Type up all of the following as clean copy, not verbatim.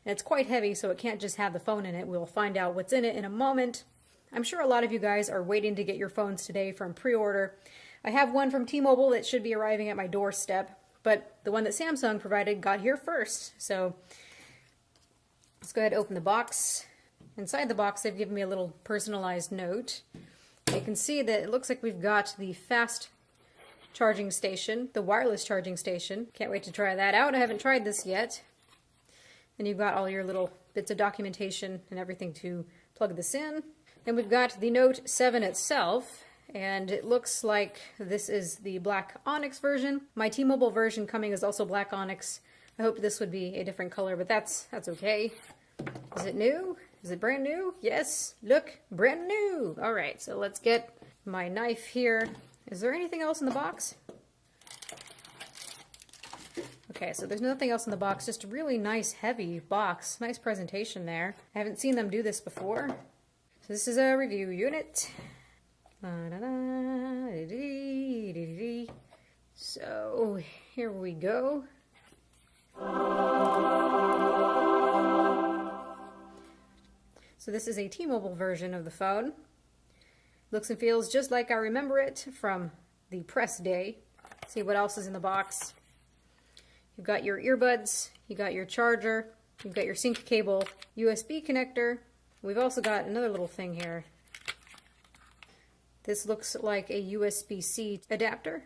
And it's quite heavy, so it can't just have the phone in it. We'll find out what's in it in a moment. I'm sure a lot of you guys are waiting to get your phones today from pre-order. I have one from T-Mobile that should be arriving at my doorstep, but the one that Samsung provided got here first. So let's go ahead and open the box. Inside the box, they've given me a little personalized note. You can see that it looks like we've got the fast charging station, the wireless charging station. Can't wait to try that out. I haven't tried this yet. And you've got all your little bits of documentation and everything to plug this in. And we've got the Note 7 itself, and it looks like this is the black onyx version. My T-Mobile version coming is also black onyx. I hope this would be a different color, but that's okay. Is it new? Is it brand new? Yes, look, brand new. All right, so let's get my knife here. Is there anything else in the box? Okay, so there's nothing else in the box, just a really nice heavy box. Nice presentation there. I haven't seen them do this before. So this is a review unit. So here we go. So this is a T-Mobile version of the phone. Looks and feels just like I remember it from the press day. See what else is in the box. You've got your earbuds, you got your charger, you've got your sync cable, USB connector. We've also got another little thing here. This looks like a USB-C adapter.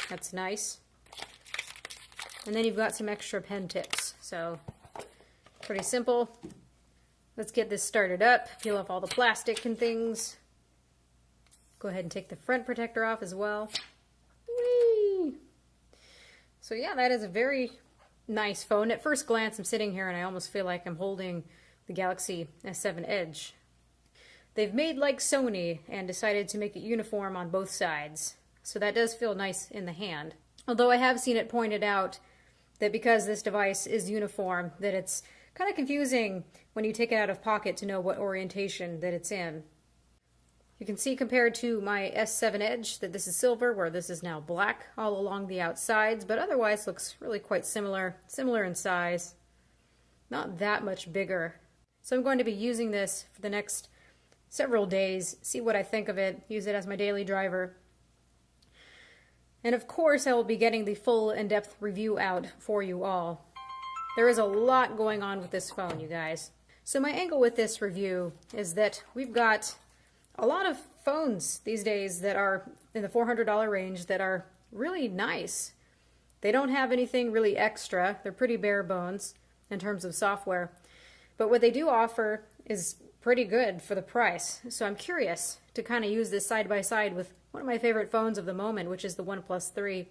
That's nice. And then you've got some extra pen tips. So pretty simple. Let's get this started up, peel off all the plastic and things. Go ahead and take the front protector off as well. Whee! So yeah, that is a very nice phone. At first glance, I'm sitting here and I almost feel like I'm holding the Galaxy S7 Edge. They've made like Sony and decided to make it uniform on both sides. So that does feel nice in the hand. Although I have seen it pointed out that because this device is uniform, that it's kind of confusing when you take it out of pocket to know what orientation that it's in. You can see compared to my S7 Edge that this is silver, where this is now black all along the outsides, but otherwise looks really quite similar in size. Not that much bigger. So I'm going to be using this for the next several days, see what I think of it, use it as my daily driver. And of course I will be getting the full in-depth review out for you all. There is a lot going on with this phone, you guys. So my angle with this review is that we've got a lot of phones these days that are in the $400 range that are really nice. They don't have anything really extra. They're pretty bare bones in terms of software. But what they do offer is pretty good for the price. So I'm curious to kind of use this side by side with one of my favorite phones of the moment, which is the OnePlus 3,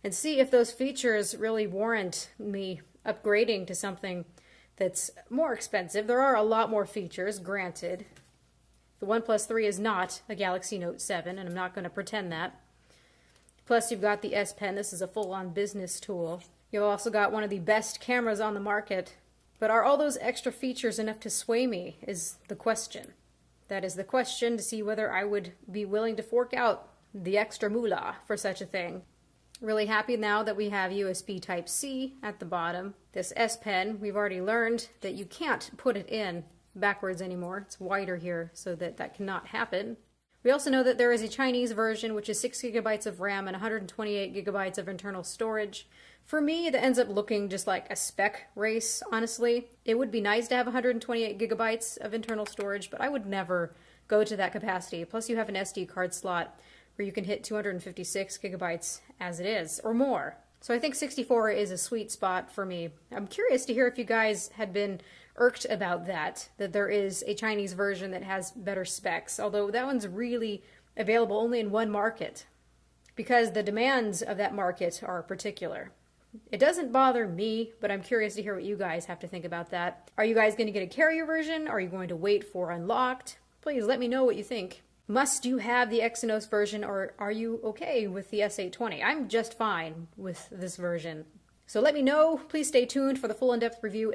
and see if those features really warrant me upgrading to something that's more expensive. There are a lot more features, granted. The OnePlus 3 is not a Galaxy Note 7, and I'm not going to pretend that. Plus, you've got the S Pen. This is a full-on business tool. You've also got one of the best cameras on the market. But are all those extra features enough to sway me, is the question. That is the question, to see whether I would be willing to fork out the extra moolah for such a thing. Really happy now that we have USB Type-C at the bottom. This S Pen, we've already learned that you can't put it in backwards anymore. It's wider here, so that cannot happen. We also know that there is a Chinese version, which is 6 gigabytes of RAM and 128 gigabytes of internal storage. For me, that ends up looking just like a spec race, honestly. It would be nice to have 128 gigabytes of internal storage, but I would never go to that capacity. Plus, you have an SD card slot where you can hit 256 gigabytes as it is, or more. So I think 64 is a sweet spot for me. I'm curious to hear if you guys had been irked about that there is a Chinese version that has better specs, although that one's really available only in one market because the demands of that market are particular. It doesn't bother me, but I'm curious to hear what you guys have to think about that. Are you guys going to get a carrier version? Are you going to wait for unlocked? Please let me know what you think. Must you have the Exynos version, or are you okay with the S820? I'm just fine with this version. So let me know. Please stay tuned for the full in-depth review.